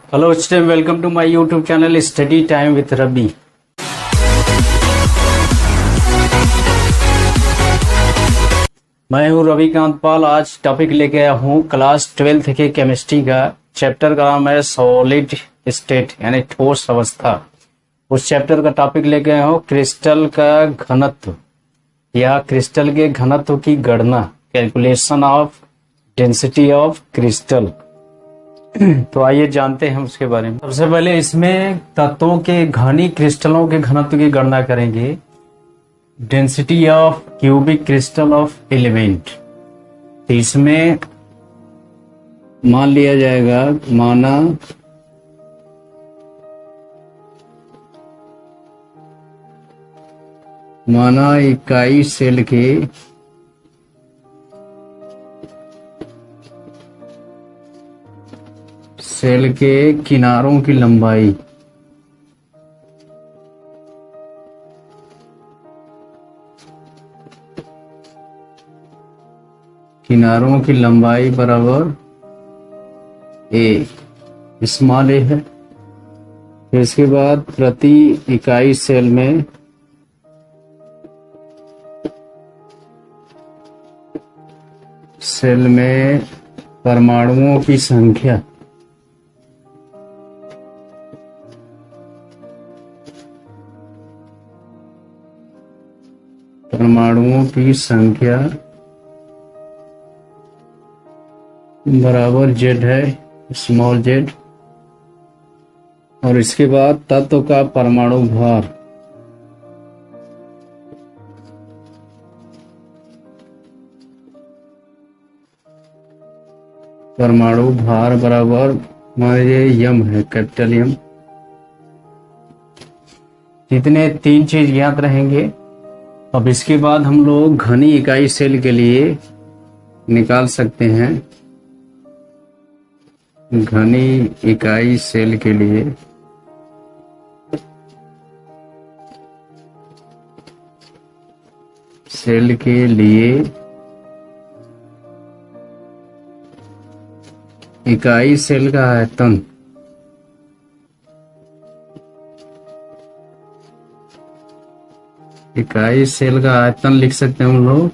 Hello student, welcome to my YouTube channel study time with Ravi. मैं हूं रविकांत पाल। आज topic लेके आया हूं क्लास 12th के केमिस्ट्री का। चैप्टर का नाम है सॉलिड स्टेट यानी ठोस अवस्था। उस चैप्टर का टॉपिक लेके आया हूं क्रिस्टल का घनत्व या क्रिस्टल के घनत्व की गणना, calculation of density of crystal. तो आइए जानते हैं उसके बारे में। सबसे पहले इसमें तत्वों के घनी क्रिस्टलों के घनत्व की गणना करेंगे। Density of cubic crystal of element, तो इसमें मान लिया जाएगा, माना इकाई सेल के किनारों की लंबाई बराबर ए, स्मॉल ए है। फिर इसके बाद प्रति इकाई सेल में परमाणुओं की संख्या बराबर जेड है, स्मॉल जेड। और इसके बाद तत्व का परमाणु भार बराबर मान लीजिए यम है, कैपिटल यम। इतने तीन चीज ज्ञात रहेंगे। अब इसके बाद हम लोग घनी इकाई सेल के लिए निकाल सकते हैं। घनी इकाई सेल के लिए इकाई सेल का आयतन लिख सकते हैं हम लोग।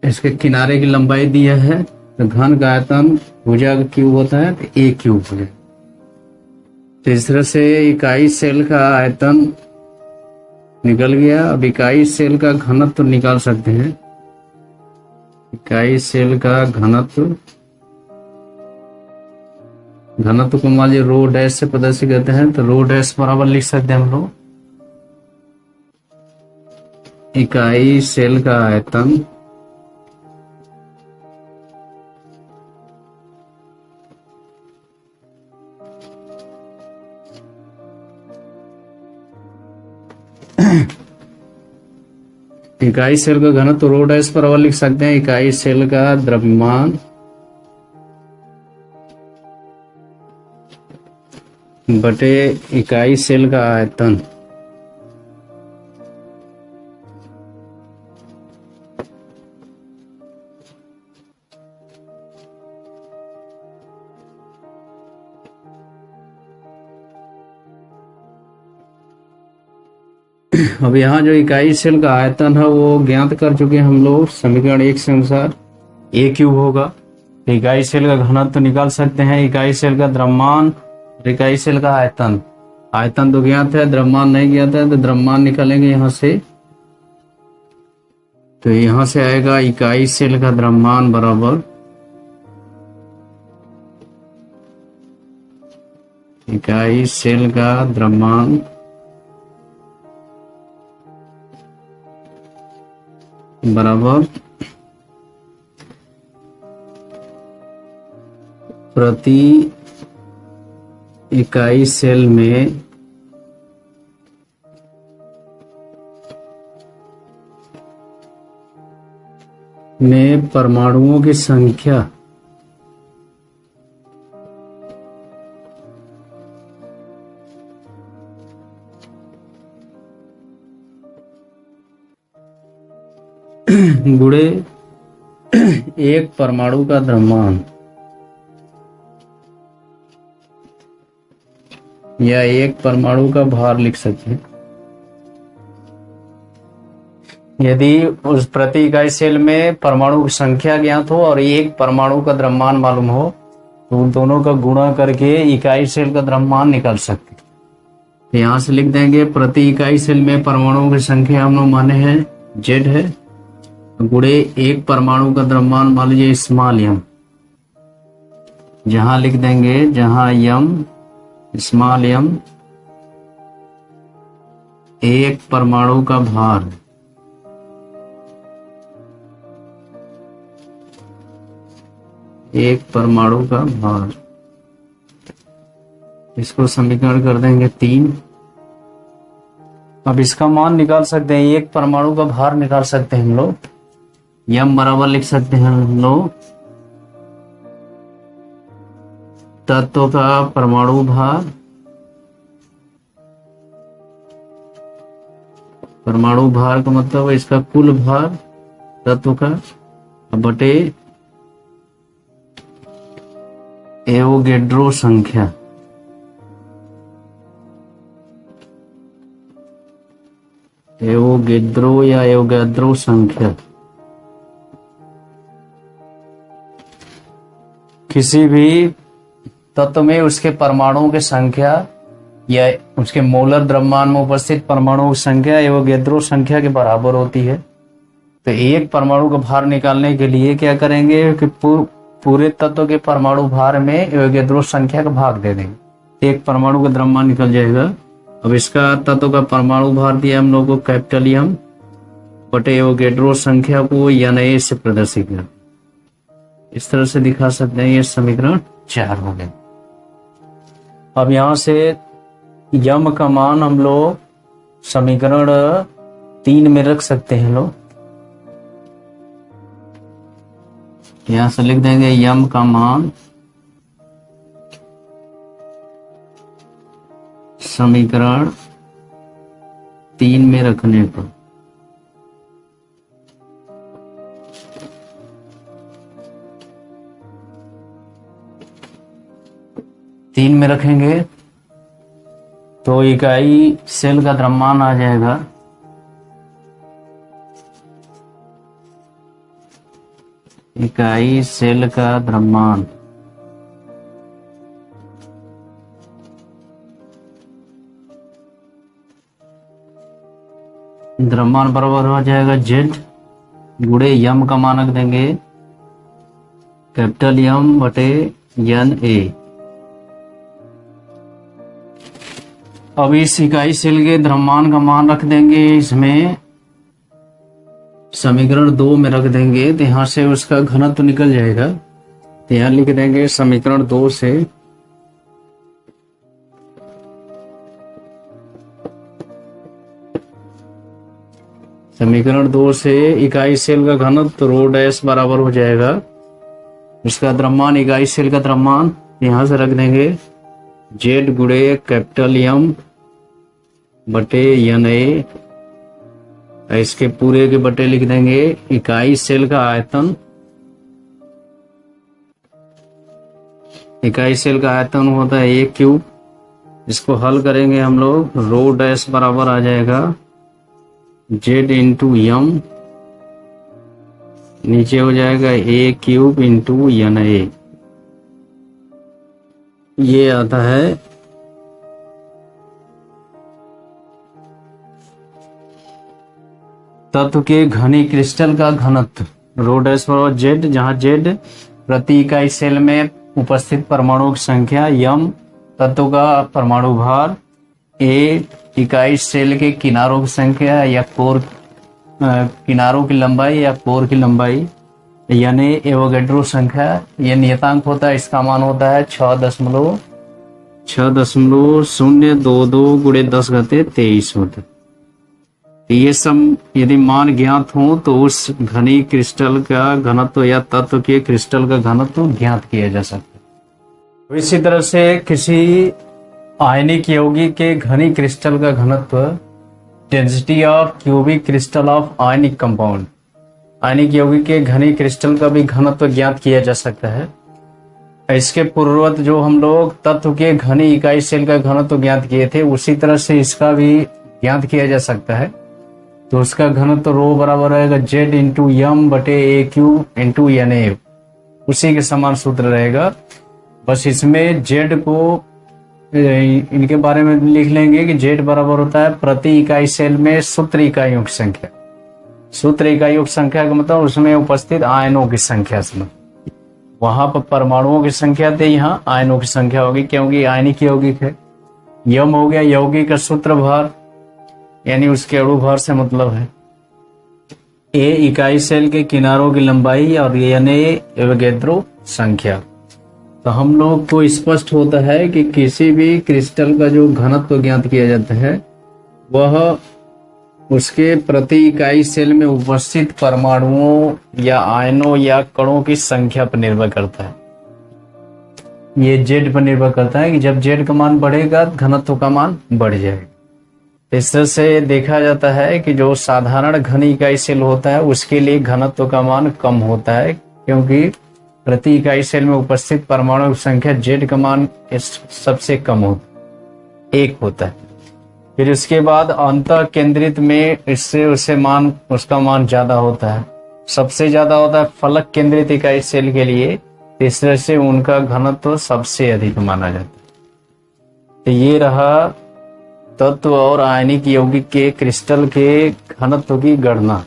इसके किनारे की लंबाई दिया है, तो घन का आयतन भुजा का क्यूब होता है, तो ए क्यूब हो जाए। तो इस तरह से इकाई सेल का आयतन निकल गया। अब इकाई सेल का घनत्व निकाल सकते हैं। इकाई सेल का घनत्व को मान लीजिए रो डैश से प्रदर्शित करते हैं, तो रो डैश बराबर लिख सकते हैं हम लोग इकाई सेल का आयतन इकाई सेल का घनत्व रो डैश बराबर लिख सकते हैं इकाई सेल का द्रव्यमान बटे इकाई सेल का आयतन। अब यहाँ जो इकाई सेल का आयतन है वो ज्ञात कर चुके हैं हम लोग। समीकरण 1 से अनुसार ए क्यूब होगा। इकाई सेल का घनत्व तो निकाल सकते हैं। इकाई सेल का द्रव्यमान, इकाई सेल का आयतन तो ज्ञात है, द्रव्यमान नहीं ज्ञात है, तो द्रव्यमान निकालेंगे यहाँ से। तो यहाँ से आएगा इकाई सेल का द्रव्यमान बराबर इकाई सेल का द्रव्यमान बराबर प्रति इकाई सेल में परमाणुओं की संख्या गुणे एक परमाणु का द्रव्यमान। या एक परमाणु का भार लिख सकते हैं। यदि उस प्रति इकाई सेल में परमाणु की संख्या ज्ञात हो और एक परमाणु का द्रव्यमान मालूम हो तो उन दोनों का गुणा करके इकाई सेल का द्रव्यमान निकाल सकते हैं। तो यहां से लिख देंगे प्रति इकाई सेल में परमाणुओं की संख्या हम लोग माने हैं जेड है, गुणे एक परमाणु का द्रव्यमान मान लीजिए स्मॉल एम। जहां लिख देंगे जहां एम स्मॉल एम एक परमाणु का भार, एक परमाणु का भार, इसको समीकरण कर देंगे 3। अब इसका मान निकाल सकते हैं, एक परमाणु का भार निकाल सकते हैं हम लोग। यम बराबर लिख सकते हैं हम लोग तत्व का परमाणु भार, परमाणु भार का मतलब इसका कुल भार तत्व का बटे एवोगैड्रो संख्या। एवोगैड्रो या एवोगैड्रो संख्या किसी भी तत्व में उसके परमाणुओं की संख्या या उसके मोलर द्रव्यमान में उपस्थित परमाणुओं की संख्या एवोगैड्रो संख्या के बराबर होती है। तो एक परमाणु का भार निकालने के लिए क्या करेंगे कि पूरे तत्व के परमाणु भार में एवोगैड्रो संख्या का भाग दे देंगे, एक परमाणु का द्रव्यमान निकल जाएगा। अब इसका तत्व का परमाणु भार दिया हम लोगों को कैपिटल एम बटे एवोगैड्रो संख्या को Na से प्रदर्शित कर, इस तरह से दिखा सकते हैं। ये समीकरण 4 हो गए। अब यहां से यम का मान हम लोग समीकरण 3 में रख सकते हैं लोग। यहां से लिख देंगे यम का मान समीकरण 3 में रखने पर तीन में रखेंगे तो इकाई सेल का द्रव्यमान आ जाएगा इकाई सेल का द्रव्यमान द्रव्यमान बराबर हो जाएगा जेड गुणे यम का मानक देंगे कैपिटल यम बटे Na। अब इस इकाई सेल के द्रव्यमान का मान रख देंगे, इसमें समीकरण 2 में रख देंगे तो यहां से उसका घनत्व निकल जाएगा। तो यहां लिख देंगे समीकरण 2 से समीकरण 2 से इकाई सेल का घनत्व रो डैश बराबर हो जाएगा इसका द्रव्यमान, इकाई सेल का द्रव्यमान यहां से रख देंगे जेड गुणे कैपिटल एम बटे Na। इसके पूरे के बटे लिख देंगे इकाई सेल का आयतन, इकाई सेल का आयतन होता है A क्यूब। इसको हल करेंगे हम लोग, रो डैश बराबर आ जाएगा जेड इंटू यम, नीचे हो जाएगा A क्यूब इंटू Na। ये आता है तत्व के घनी क्रिस्टल का घनत्व, रो डैश बराबर जेड, जहां जेड प्रति इकाई सेल में उपस्थित परमाणुओं की संख्या, यम तत्व का परमाणु भार, ए इकाई सेल के किनारों की संख्या या कोर किनारों की लंबाई या कोर की लंबाई, यानी एवोगैड्रो संख्या। ये नियतांक होता है, इसका मान होता है 6.022 गुणे 10 घाते 23 होता है। ये सब यदि मान ज्ञात हो तो उस घनी क्रिस्टल का घनत्व या तत्व के क्रिस्टल का घनत्व ज्ञात किया जा सकता है। इसी तरह से किसी आयनिक यौगिक के घनी क्रिस्टल का घनत्व, density of cubic crystal of ionic compound, आयनिक यौगिक के घनी क्रिस्टल का भी घनत्व ज्ञात किया जा सकता है। इसके पूर्ववत जो हम लोग तत्व के घनी इकाई सेल का घनत्व तो ज्ञात किए थे, उसी तरह से इसका भी ज्ञात किया जा सकता है। तो उसका घनत्व तो रो बराबर रहेगा Z इंटू यम बटे AQ इंटू NA, उसी के समान सूत्र रहेगा। बस इसमें Z को इनके बारे में लिख लेंगे कि Z बराबर होता है प्रति इकाई सेल में सूत्र इकाइयों की संख्या। सूत्र इकाइयों की संख्या का मतलब उसमें उपस्थित आयनों की संख्या से, वहां पर परमाणुओं की संख्या थी, यहाँ आयनों की संख्या होगी, क्योंकि आयनिक यौगिक है। यम हो गया यौगिक का सूत्र भार, यानी उसके अणु भार से मतलब है। ए इकाई सेल के किनारों की लंबाई और NA एवोगैड्रो संख्या। तो हम लोग को स्पष्ट होता है कि किसी भी क्रिस्टल का जो घनत्व ज्ञात किया जाता है वह उसके प्रति इकाई सेल में उपस्थित परमाणुओं या आयनों या कणों की संख्या पर निर्भर करता है। ये Z पर निर्भर करता है कि जब Z का मान बढ़ेगा घनत्व का मान बढ़ जाएगा। इस तरह से देखा जाता है कि जो साधारण घन इकाई सेल होता है उसके लिए घनत्व का मान कम होता है, क्योंकि प्रति इकाई सेल में उपस्थित परमाणुओं की संख्या Z का मान सबसे कम होता है, 1 होता है। फिर उसके बाद अंतः केंद्रित में इससे उसका मान ज्यादा होता है, सबसे ज्यादा होता है फलक केंद्रित इकाई सेल के लिए। इस तरह से उनका घनत्व सबसे अधिक माना जाता है। तो ये रहा तत्व और आयनिक यौगिक के क्रिस्टल के घनत्व की गणना।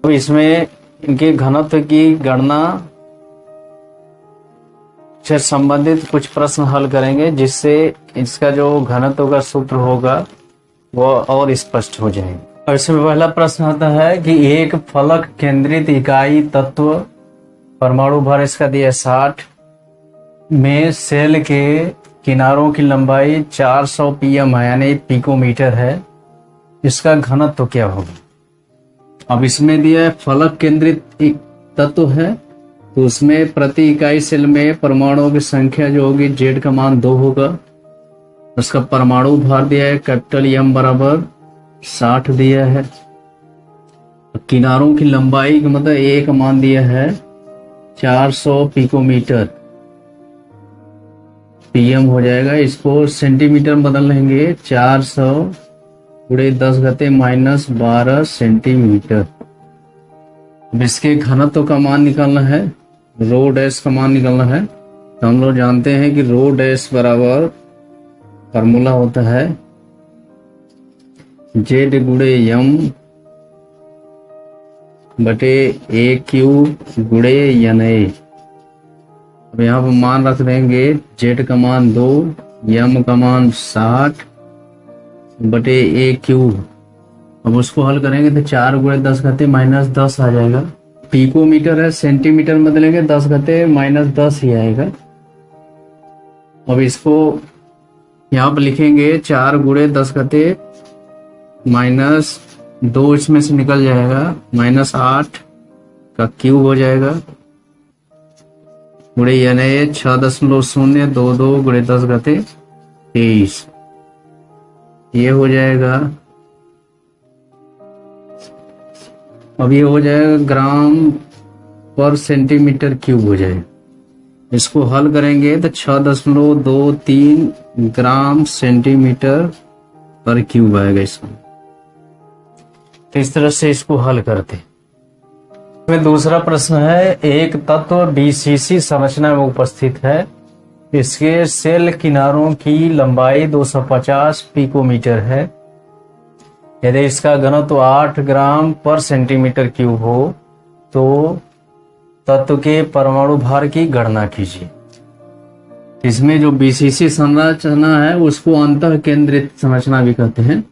तो इसमें इनके घनत्व की गणना से संबंधित कुछ प्रश्न हल करेंगे, जिससे इसका जो घनत्व का सूत्र होगा वो और स्पष्ट हो जाएगा। और इसमें पहला प्रश्न आता है कि एक फलक केंद्रित इकाई तत्व परमाणु भार इसका दिया 60 में सेल के किनारों की लंबाई 400 pm है, यानी पिकोमीटर है। इसका घनत्व तो क्या होगा? अब इसमें दिया है फलक केंद्रित एक तत्व है, तो उसमें प्रति इकाई सेल में परमाणुओं की संख्या जो होगी Z का मान 2 होगा। उसका परमाणु भार दिया है कैपिटल M बराबर 60 दिया है। किनारों की लंबाई का मतलब एक मान दिया है 400 पिकोमीटर, PM हो जाएगा। इसको सेंटीमीटर बदल लेंगे, 400 गुणे 10 घाते -12 सेंटीमीटर। अब इसके घनत्व का मान निकालना है, रो डैश का मान निकालना है। तो हम लोग जानते हैं कि रो डैश बराबर फार्मूला होता है Z गुणे M बटे AQ गुणे NA। अब यहाँ पर मान रख देंगे, Z का मान 2, M का मान 60 बटे AQ। अब उसको हल करेंगे तो 4 गुणे 10 घाते -10 आ जाएगा। पिकोमीटर है, सेंटीमीटर बदलेंगे 10 घाते -10 ही आएगा। अब इसको यहाँ पर लिखेंगे 4 गुणे 10 घाते -2, इसमें से निकल जाएगा, -8 का क्यूब हो जाएगा गुणे यानी 6.022 गुणे 10 घाते 23। ये हो जाएगा, अब ये हो जाएगा ग्राम पर सेंटीमीटर क्यूब हो जाएगा। इसको हल करेंगे तो 6.23 ग्राम सेंटीमीटर पर क्यूब आएगा इसमें। तो इस तरह से इसको हल करते। इसमें दूसरा प्रश्न है, एक तत्व BCC संरचना में उपस्थित है, इसके सेल किनारों की लंबाई 250 पिकोमीटर है। यदि इसका घनत्व 8 ग्राम पर सेंटीमीटर क्यूब हो तो तत्व के परमाणु भार की गणना कीजिए। इसमें जो BCC संरचना है उसको अंतः केंद्रित संरचना भी कहते हैं।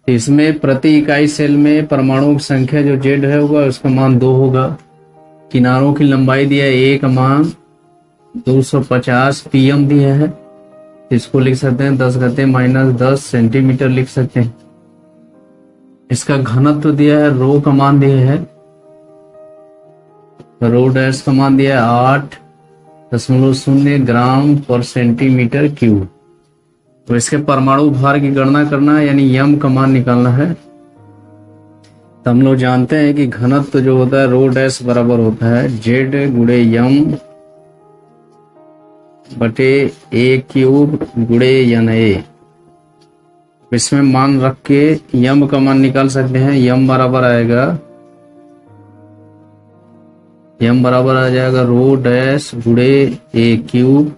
इसमें प्रति इकाई सेल में परमाणुओं की संख्या जो Z है होगा उसका मान 2 होगा। किनारों की लंबाई दिया है, एक मान 250 pm दिया है। इसको लिख सकते हैं 10 घाते -10 सेंटीमीटर लिख सकते हैं। इसका घनत्व दिया है, रो का मान दिया है, रो डैश का मान दिया है 8.0 ग्राम पर सेंटीमीटर क्यूब। तो इसके परमाणु भार की गणना करना है, यानी M का मान निकालना है। तो हम लोग जानते हैं कि घनत्व जो होता है रो डैश बराबर होता है Z गुणे M बटे ए क्यूब गुणे एन ए। इसमें मान रख के यम का मान निकाल सकते हैं। यम बराबर आएगा, यम बराबर आ जाएगा रो डैश गुणे ए क्यूब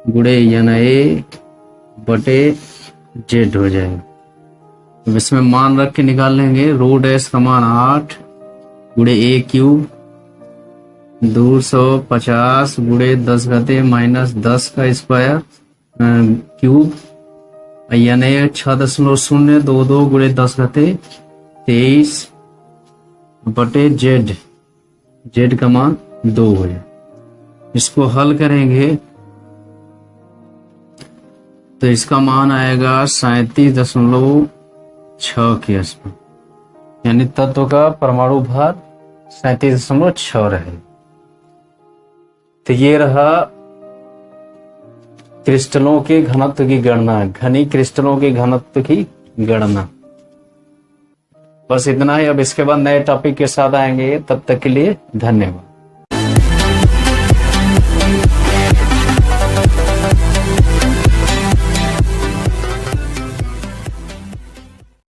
गुणे एन ए बटे जेड हो जाएगा। तो इसमें मान रख के निकाल लेंगे। रो डैश का मान 8 गुणे ए क्यूब 250 गुणे 10 घाते माइनस 10 का स्क्वायर क्यूब यानी 6.022 गुणे 10 घाते 23 बटे जेड, जेड का मान 2 हो जाए। इसको हल करेंगे तो इसका मान आएगा 37.6 के आसपास, यानी तत्व का परमाणु भार 37.6 रहे। तो ये रहा क्रिस्टलों के घनत्व की गणना, घनी क्रिस्टलों के घनत्व की गणना। बस इतना ही। अब इसके बाद नए टॉपिक के साथ आएंगे, तब तक के लिए धन्यवाद।